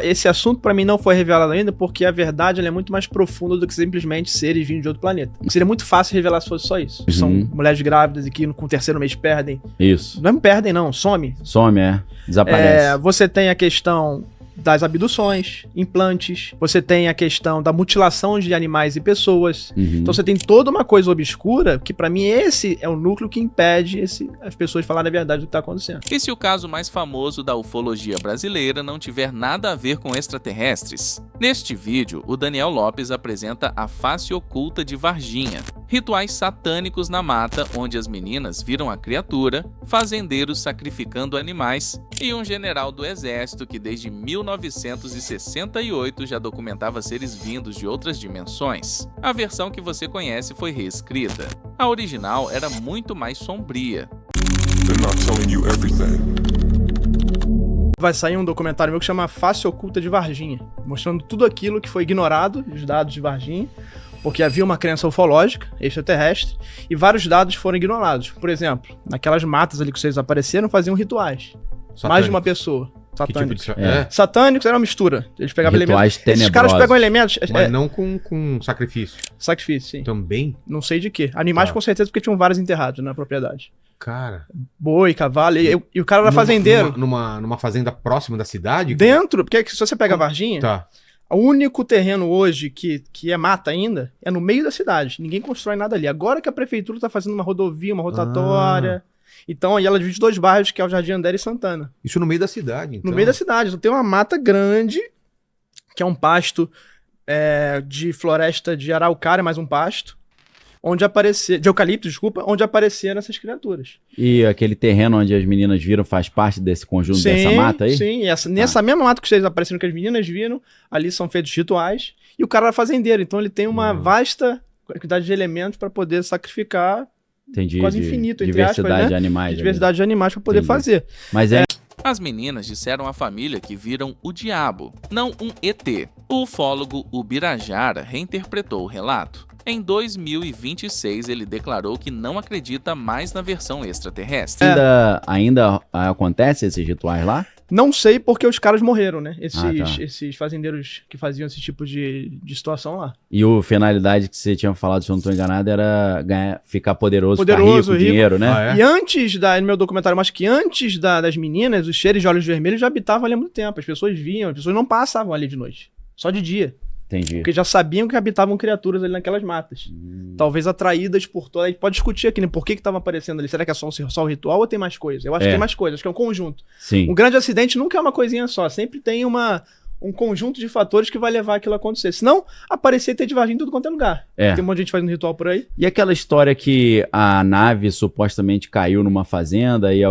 Esse assunto pra mim não foi revelado ainda porque a verdade ela é muito mais profunda do que simplesmente seres vindos de outro planeta. Seria muito fácil revelar se fosse só isso. São mulheres grávidas e que com o terceiro mês perdem. Isso. Não perdem não, some. Some, desaparece. Você tem a questão das abduções, implantes, você tem a questão da mutilação de animais e pessoas. Então você tem toda uma coisa obscura que pra mim esse é o núcleo que impede as pessoas falarem a verdade do que tá acontecendo. E se o caso mais famoso da ufologia brasileira não tiver nada a ver com extraterrestres? Neste vídeo, o Daniel Lopes apresenta a face oculta de Varginha, rituais satânicos na mata onde as meninas viram a criatura, fazendeiros sacrificando animais e um general do exército que desde 1968 já documentava seres vindos de outras dimensões. A versão que você conhece foi reescrita. A original era muito mais sombria. Vai sair um documentário meu que chama Face Oculta de Varginha, mostrando tudo aquilo que foi ignorado, os dados de Varginha, porque havia uma crença ufológica, extraterrestre, e vários dados foram ignorados. Por exemplo, naquelas matas ali que vocês apareceram, faziam rituais. Satânicos. Mais de uma pessoa. Satânicos. Que tipo de... Satânicos era uma mistura. Eles pegavam Rituais elementos. tenebrosos. Esses caras pegam elementos. Mas não com sacrifício. Sacrifício, sim. Também? Não sei de quê. Animais com certeza, porque tinham vários enterrados na propriedade. Cara. Boi, cavalo. E o cara era fazendeiro. Numa fazenda próxima da cidade? Dentro, porque se você pega a Varginha, Tá. o único terreno hoje que é mata ainda é no meio da cidade. Ninguém constrói nada ali. Agora que a prefeitura tá fazendo uma rodovia, uma rotatória. Então, aí ela divide 2 bairros, que é o Jardim André e Santana. Isso no meio da cidade, então. No meio da cidade. Então tem uma mata grande, que é um pasto de floresta de araucária, mais um pasto, de eucalipto, desculpa, onde apareceram essas criaturas. E aquele terreno onde as meninas viram faz parte desse conjunto, dessa mata aí? Sim, nessa mesma mata que vocês apareceram, que as meninas viram, ali são feitos rituais, e o cara era fazendeiro, então ele tem uma vasta quantidade de elementos para poder sacrificar. Entendi, quase infinito, entre diversidade aspas, né? de animais. Diversidade de animais para poder fazer. Mas As meninas disseram à família que viram o diabo, não um ET. O ufólogo Ubirajara reinterpretou o relato. Em 2026, ele declarou que não acredita mais na versão extraterrestre. Ainda acontece esses rituais lá? Não sei porque os caras morreram, né? Tá. Esses fazendeiros que faziam esse tipo de situação lá. E a finalidade que você tinha falado, se eu não estou enganado, era ficar poderoso, ficar rico, dinheiro, né? E antes no meu documentário, mas que antes das meninas, os seres de olhos vermelhos já habitavam ali há muito tempo. As pessoas viam, as pessoas não passavam ali de noite. Só de dia. Entendi. Porque já sabiam que habitavam criaturas ali naquelas matas. Talvez atraídas por toda... A gente pode discutir aqui, né? Por que estavam aparecendo ali? Será que é só o ritual ou tem mais coisa? Eu acho que tem mais coisa. Acho que é um conjunto. Sim. Um grande acidente nunca é uma coisinha só. Sempre tem um conjunto de fatores que vai levar aquilo a acontecer. Senão, aparecer e ter de Varginha em tudo quanto é lugar. Tem um monte de gente fazendo ritual por aí. E aquela história que a nave supostamente caiu numa fazenda e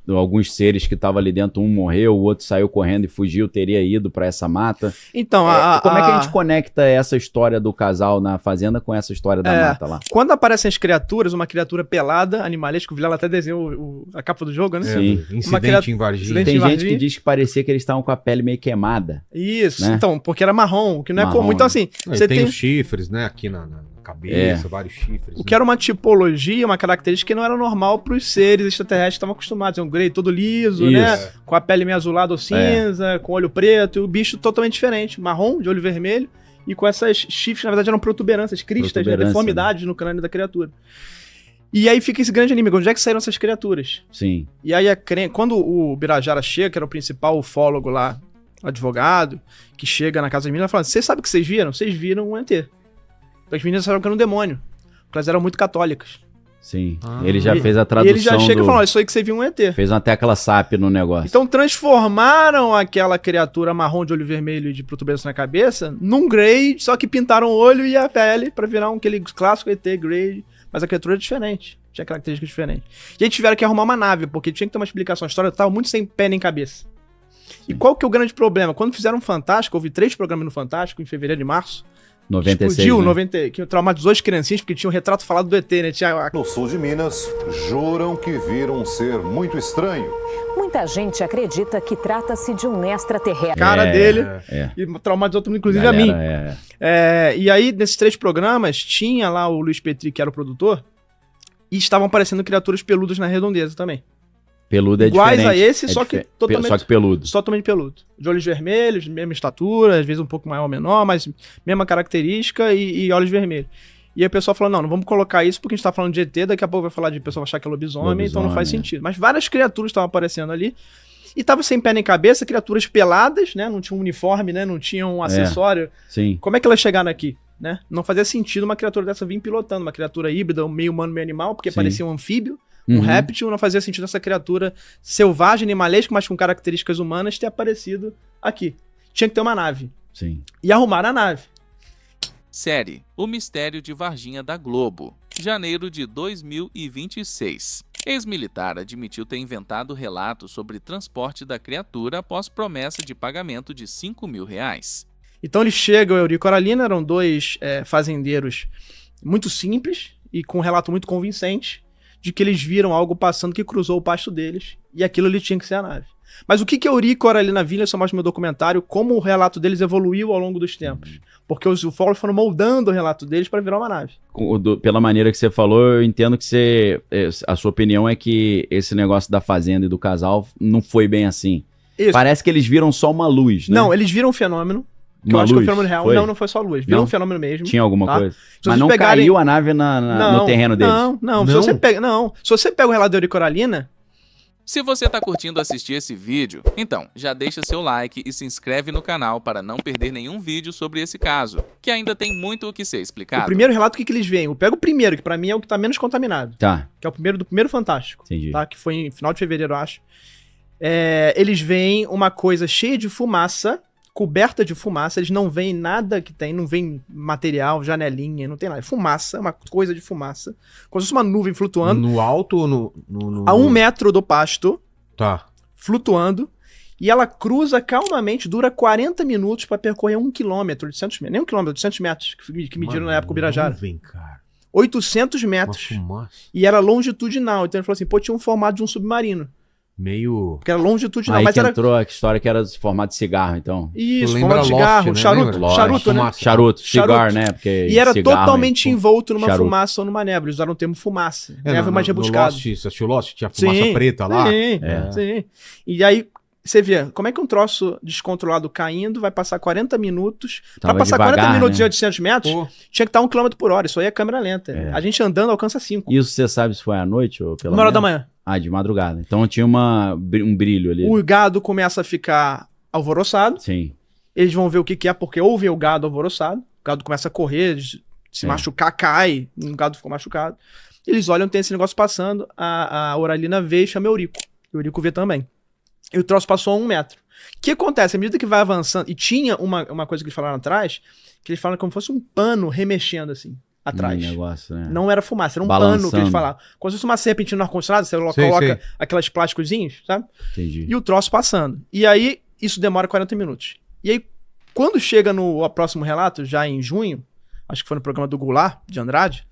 alguns seres que estavam ali dentro, um morreu, o outro saiu correndo e fugiu, teria ido para essa mata. Então, como é que a gente conecta essa história do casal na fazenda com essa história da mata lá? Quando aparecem as criaturas, uma criatura pelada, animalesca, o Vilela até desenhou a capa do jogo, né? Sim. Incidente em Varginha. Tem gente que diz que parecia que eles estavam com a pele meio queimada. Isso, né? Então, porque era marrom, o que não é comum. Então, assim, você tem os chifres, né? Aqui na cabeça, vários chifres. O que era uma tipologia, uma característica que não era normal para os seres extraterrestres que estavam acostumados. É um grey todo liso, né? Com a pele meio azulada ou cinza, com olho preto, e o bicho totalmente diferente, marrom, de olho vermelho, e com essas chifres, na verdade eram protuberâncias, cristas, deformidades no crânio da criatura. E aí fica esse grande inimigo, onde é que saíram essas criaturas? Sim. E aí, quando o Birajara chega, que era o principal ufólogo lá, advogado, que chega na casa das meninas, fala: "Você sabe o que vocês viram? Vocês viram um ET." As meninas acharam que era um demônio, porque elas eram muito católicas. Sim, ele já fez a tradução. E ele já chega e fala: "Isso aí que você viu um ET." Fez uma tecla SAP no negócio. Então transformaram aquela criatura marrom de olho vermelho e de protuberância na cabeça num Grey, só que pintaram o olho e a pele pra virar aquele clássico ET Grey. Mas a criatura é diferente, tinha características diferentes. E aí tiveram que arrumar uma nave, porque tinha que ter uma explicação. A história estava muito sem pé nem cabeça. Sim. E qual que é o grande problema? Quando fizeram um Fantástico, houve 3 programas no Fantástico, em fevereiro e março. 96, explodiu, né? 90, que traumatizou as criancinhas, porque tinha um retrato falado do ET, né? No sul de Minas, juram que viram um ser muito estranho. Muita gente acredita que trata-se de um extraterrestre. Cara dele, e traumatizou todo mundo, inclusive a mim. E aí, nesses 3 programas, tinha lá o Luiz Petri, que era o produtor, e estavam aparecendo criaturas peludas na redondeza também. Peludo é iguais diferente. a esse, só que totalmente... Só que peludo. Só totalmente peludo. De olhos vermelhos, mesma estatura, às vezes um pouco maior ou menor, mas mesma característica e olhos vermelhos. E aí o pessoal falou, não vamos colocar isso porque a gente tá falando de ET, daqui a pouco vai falar de pessoa achar que é lobisomem, então não faz sentido. Mas várias criaturas estavam aparecendo ali, e tava sem pé nem cabeça, criaturas peladas, né, não tinha um uniforme, né, não tinha um acessório. Sim. Como é que elas chegaram aqui, né? Não fazia sentido uma criatura dessa vir pilotando, uma criatura híbrida, meio humano, meio animal, porque parecia um anfíbio, um réptil, não fazia sentido essa criatura selvagem, animalesca, mas com características humanas, ter aparecido aqui. Tinha que ter uma nave. Sim. E arrumaram a nave. Série O Mistério de Varginha da Globo, janeiro de 2026. Ex-militar admitiu ter inventado relatos sobre transporte da criatura após promessa de pagamento de R$5.000. Então eles chegam, Eurico e Coralina, eram dois fazendeiros muito simples e com um relato muito convincente de que eles viram algo passando que cruzou o pasto deles e aquilo ali tinha que ser a nave. Mas o que Eurico e Coralina viram, eu só mostro no meu documentário, como o relato deles evoluiu ao longo dos tempos. Porque os ufólogos foram moldando o relato deles para virar uma nave. Pela maneira que você falou, eu entendo que a sua opinião é que esse negócio da fazenda e do casal não foi bem assim. Isso. Parece que eles viram só uma luz, né? Não, eles viram um fenômeno. Que eu acho que é um fenômeno real. Não, não foi só luz. Viram um fenômeno mesmo. Tinha alguma coisa. Mas não caiu a nave no terreno deles. Não. Se você pega o relato de Eurico e Coralina... Se você tá curtindo assistir esse vídeo, então já deixa seu like e se inscreve no canal para não perder nenhum vídeo sobre esse caso, que ainda tem muito o que ser explicado. O primeiro relato, o que eles veem? Eu pego o primeiro, que pra mim é o que tá menos contaminado. Tá. Que é o primeiro do primeiro Fantástico. Entendi. Tá? Que foi em final de fevereiro, eu acho. Eles veem uma coisa cheia de fumaça, coberta de fumaça, eles não veem nada que tem, não veem material, janelinha, não tem nada. É fumaça, uma coisa de fumaça. Como se fosse uma nuvem flutuando. No alto ou no... A 1 metro do pasto. Tá. Flutuando. E ela cruza calmamente, dura 40 minutos pra percorrer 1 quilômetro, 800 metros. Nem 1 quilômetro, 800 metros, que mediram na época o Birajara. Nuvem, cara. 800 metros. Uma fumaça. E era longitudinal. Então ele falou assim, pô, tinha um formato de um submarino. Meio... Porque era longitudinal. Aí mas que era... entrou a história que era formato de cigarro, então. Isso, lembra formato de Lost, cigarro, né? charuto, Lembra? charuto, né? Fumaça. Charuto, cigar, Charuto. né? Porque E era cigarro, totalmente envolto numa charuto. fumaça ou numa névoa. Eles usaram o termo fumaça. É, Névoa mais rebuscado. Lost, você assistiu Lost? Tinha fumaça preta lá? Sim. E aí, você vê, como é que um troço descontrolado caindo vai passar 40 minutos? Pra Tava passar devagar, 40 minutos né? de 800 metros, tinha que estar 1 km por hora. Isso aí é câmera lenta. A gente andando alcança 5. Isso você sabe se foi à noite ou pela 1 hora da manhã. Ah, de madrugada. Então tinha um brilho ali. O gado começa a ficar alvoroçado. Sim. Eles vão ver o que é, porque ouvem o gado alvoroçado. O gado começa a correr, se machucar, cai. Um gado ficou machucado. Eles olham, tem esse negócio passando. A Oralina vê e chama Eurico. O Eurico vê também. E o troço passou a 1 metro. O que acontece? À medida que vai avançando... E tinha uma coisa que eles falaram atrás, que eles falam como se fosse um pano remexendo assim, atrás. Negócio, né? Não era fumaça, era um Balançando. pano que eles falavam. Como se fosse uma serpentina no ar-condicionado, você coloca aquelas plásticozinhos, sabe? Entendi. E o troço passando. E aí, isso demora 40 minutos. E aí, quando chega no próximo relato, já em junho, acho que foi no programa do Goulart, de Andrade,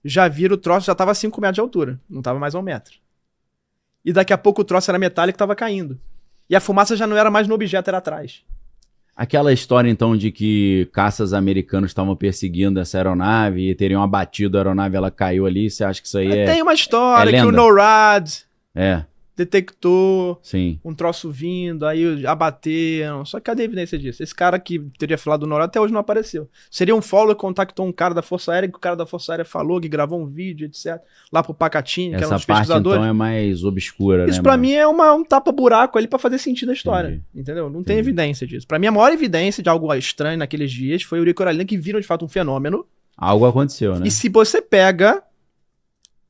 já viram o troço, já estava a 5 metros de altura. Não estava mais a 1 metro. E daqui a pouco o troço era metálico e estava caindo. E a fumaça já não era mais no objeto, era atrás. Aquela história, então, de que caças americanos estavam perseguindo essa aeronave e teriam abatido a aeronave, ela caiu ali, você acha que isso aí Tem uma história que lenda? o NORAD É, detectou sim. um troço vindo, aí abateram. Só que cadê a evidência disso? Esse cara que teria falado do NORAD até hoje não apareceu. Seria um follow que contactou um cara da Força Aérea, que o cara da Força Aérea falou, que gravou um vídeo, etc. Lá pro Pacatini, que era um Essa dos parte, pesquisadores. então, é mais obscura, Isso né? pra mim é um tapa-buraco ali pra fazer sentido a história. Entendi. Entendeu? Não tem evidência disso. Pra mim, a maior evidência de algo estranho naqueles dias foi o Eurico e Coralina, que viram de fato um fenômeno. Algo aconteceu, né? E se você pega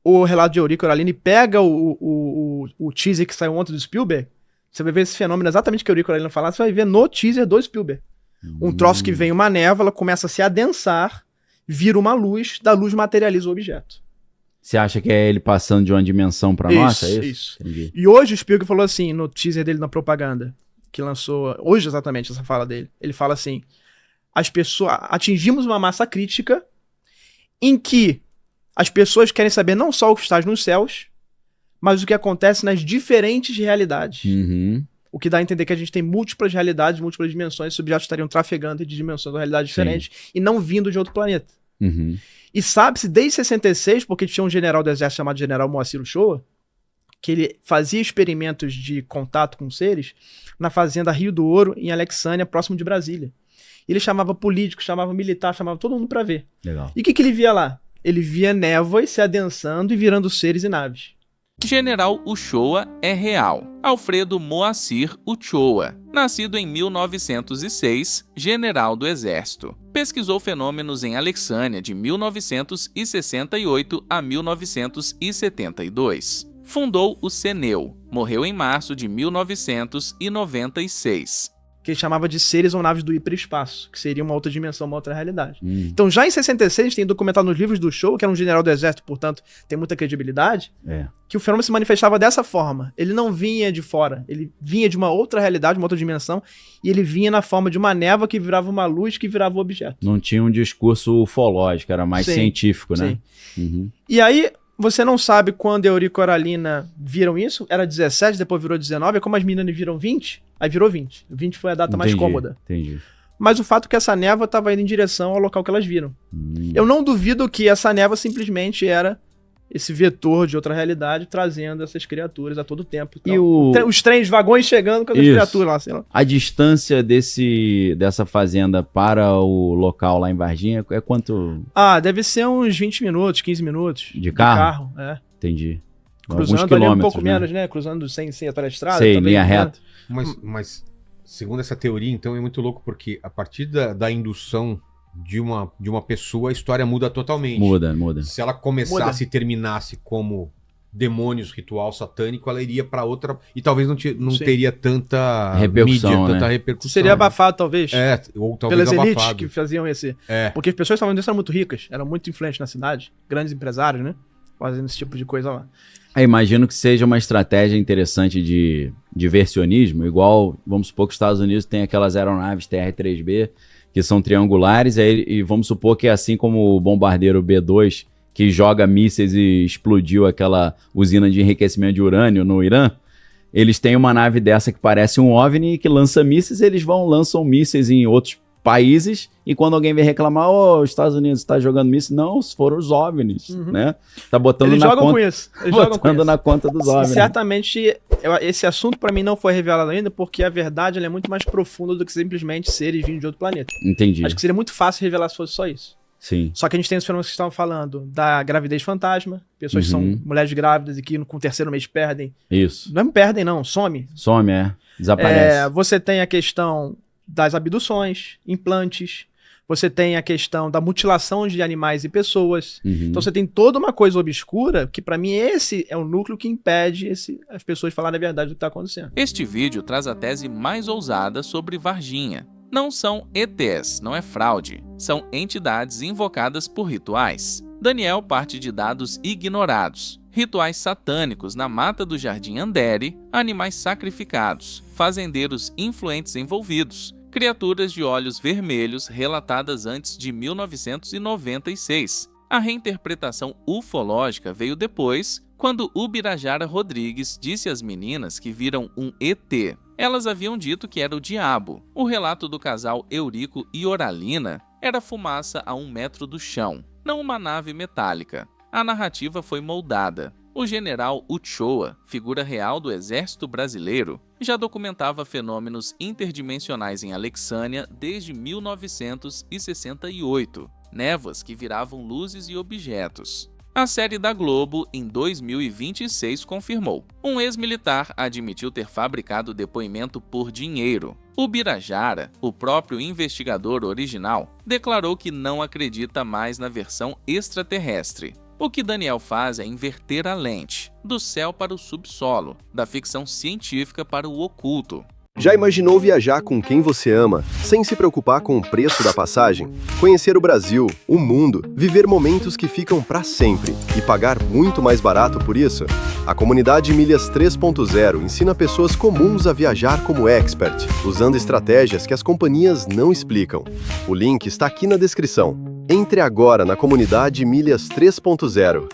o relato de Eurico e Coralina e pega o teaser que saiu ontem do Spielberg, você vai ver esse fenômeno exatamente que o Eurico e Coralina falaram, você vai ver no teaser do Spielberg. Um troço que vem uma névoa, ela começa a se adensar, vira uma luz, da luz materializa o objeto. Você acha que é ele passando de uma dimensão pra nossa? É isso? Entendi. E hoje o Spielberg falou assim, no teaser dele na propaganda, que lançou hoje exatamente essa fala dele, ele fala assim, as pessoas, atingimos uma massa crítica em que as pessoas querem saber não só o que está nos céus, mas o que acontece nas diferentes realidades. Uhum. O que dá a entender que a gente tem múltiplas realidades, múltiplas dimensões, esses objetos estariam trafegando de dimensões ou realidades diferentes e não vindo de outro planeta. Uhum. E sabe-se desde 66, porque tinha um general do exército chamado General Moacir Uchoa, que ele fazia experimentos de contato com seres na fazenda Rio do Ouro, em Alexânia, próximo de Brasília. Ele chamava político, chamava militar, chamava todo mundo para ver. Legal. E o que ele via lá? Ele via névoas se adensando e virando seres e naves. General Uchoa é real. Alfredo Moacir Uchoa, nascido em 1906, general do Exército. Pesquisou fenômenos em Alexânia de 1968 a 1972. Fundou o CNEU. Morreu em março de 1996. Que ele chamava de seres ou naves do hiperespaço, que seria uma outra dimensão, uma outra realidade. Então, já em 66, tem documentado nos livros do Uchoa, que era um general do Exército, portanto, tem muita credibilidade, que o fenômeno se manifestava dessa forma. Ele não vinha de fora, ele vinha de uma outra realidade, uma outra dimensão, e ele vinha na forma de uma névoa que virava uma luz, que virava um objeto. Não tinha um discurso ufológico, era mais científico, né? Sim. E aí, você não sabe quando Eurico e Coralina viram isso, era 17, depois virou 19, como as meninas viram 20, aí virou 20. 20 foi a data mais cômoda. Entendi. Mas o fato é que essa névoa estava indo em direção ao local que elas viram. Eu não duvido que essa névoa simplesmente era esse vetor de outra realidade trazendo essas criaturas a todo tempo. E os trens, vagões chegando com as criaturas lá, sei lá. A distância dessa fazenda para o local lá em Varginha é quanto? Deve ser uns 20 minutos, 15 minutos. De carro? É. Entendi. Cruzando ali um pouco menos, né? Cruzando sem atrás da estrada. Sei, linha reta. Mas, segundo essa teoria, então, é muito louco, porque a partir da indução de uma pessoa, a história muda totalmente. Muda. Se ela começasse e terminasse como demônios, ritual satânico, ela iria pra outra e talvez não teria tanta repercussão, mídia, né? tanta repercussão. Seria abafado, talvez. Ou talvez pelas elites abafado. que faziam esse. Porque as pessoas estavam eram muito ricas, eram muito influentes na cidade, grandes empresários, né? Fazendo esse tipo de coisa lá. Imagino que seja uma estratégia interessante de diversionismo, igual, vamos supor que os Estados Unidos tem aquelas aeronaves TR-3B, que são triangulares, e vamos supor que é assim como o bombardeiro B-2, que joga mísseis e explodiu aquela usina de enriquecimento de urânio no Irã, eles têm uma nave dessa que parece um OVNI que lança mísseis, eles lançam mísseis em outros países, e quando alguém vem reclamar, os Estados Unidos está jogando mísseis, não, foram os OVNIs, né? Tá botando eles na jogam conta, com isso. Eles botando jogam com isso. na conta dos OVNIs. Certamente, esse assunto para mim não foi revelado ainda, porque a verdade ela é muito mais profunda do que simplesmente seres vindos de outro planeta. Entendi. Acho que seria muito fácil revelar se fosse só isso. Sim. Só que a gente tem os fenômenos que estavam falando da gravidez fantasma, pessoas que são mulheres grávidas e que com o terceiro mês perdem. Isso. Não perdem, não, some. Desaparece. Você tem a questão das abduções, implantes. Você tem a questão da mutilação de animais e pessoas. Então você tem toda uma coisa obscura que, para mim, esse é o núcleo que impede as pessoas falarem a verdade do que está acontecendo. Este vídeo traz a tese mais ousada sobre Varginha. Não são ETs, não é fraude. São entidades invocadas por rituais. Daniel parte de dados ignorados. Rituais satânicos na mata do Jardim Andere, animais sacrificados, fazendeiros influentes envolvidos, criaturas de olhos vermelhos relatadas antes de 1996. A reinterpretação ufológica veio depois, quando Ubirajara Rodrigues disse às meninas que viram um ET. Elas haviam dito que era o diabo. O relato do casal Eurico e Oralina era fumaça a 1 metro do chão, não uma nave metálica. A narrativa foi moldada. O general Uchoa, figura real do Exército Brasileiro, já documentava fenômenos interdimensionais em Alexânia desde 1968, névoas que viravam luzes e objetos. A série da Globo, em 2026, confirmou. Um ex-militar admitiu ter fabricado depoimento por dinheiro. Ubirajara, o próprio investigador original, declarou que não acredita mais na versão extraterrestre. O que Daniel faz é inverter a lente, do céu para o subsolo, da ficção científica para o oculto. Já imaginou viajar com quem você ama, sem se preocupar com o preço da passagem? Conhecer o Brasil, o mundo, viver momentos que ficam para sempre e pagar muito mais barato por isso? A comunidade Milhas 3.0 ensina pessoas comuns a viajar como expert, usando estratégias que as companhias não explicam. O link está aqui na descrição. Entre agora na comunidade Milhas 3.0.